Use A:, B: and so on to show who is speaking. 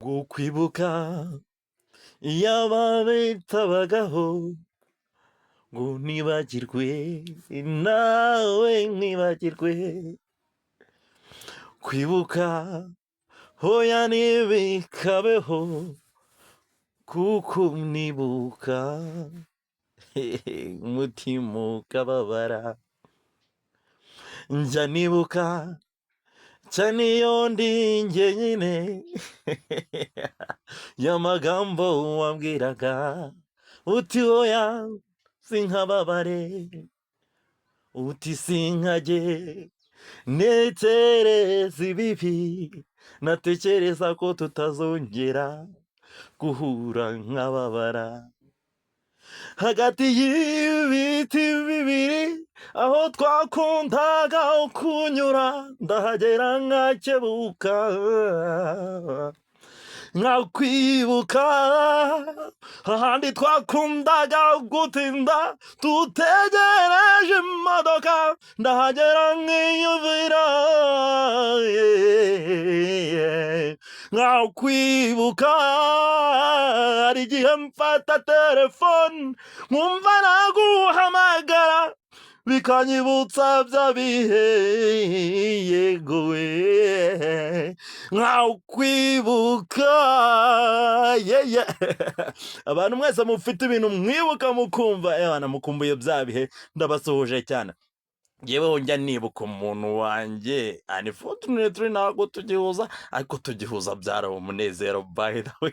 A: kwibuka iyaba bitabagaho ngo nibagirwe nawe nkwibagirwe kwibuka hoya ntibikabeho kuko nibuka umutima ukababara njya nibuka cyane iyo ndi njyenyine y'amagambo wambwiraga uti hoya sinkababare uti sinkajye netereza ibibi natekereza ko tutazongera guhura nkababara hagati y'ibiti bibiri aho twakundaga kunyura ndahagera nkakebuka nkakwibuka ahandi twakundaga gutinda dutegereje imodoka ndahagera nkiyumvira nkakwibuka hari igihe mfata telefone nkumva naguhamagara bikanyibutsa bya bihe yego we nkakwibuka yeye abantu mwese mufite ibintu mwibuka mukumva mukumbuye bya bihe ndabasuhuje cyane yewe njya nibuka umuntu wanjye unfortunately ntabwo tugihuza ariko tugihuza byari umunezero by the way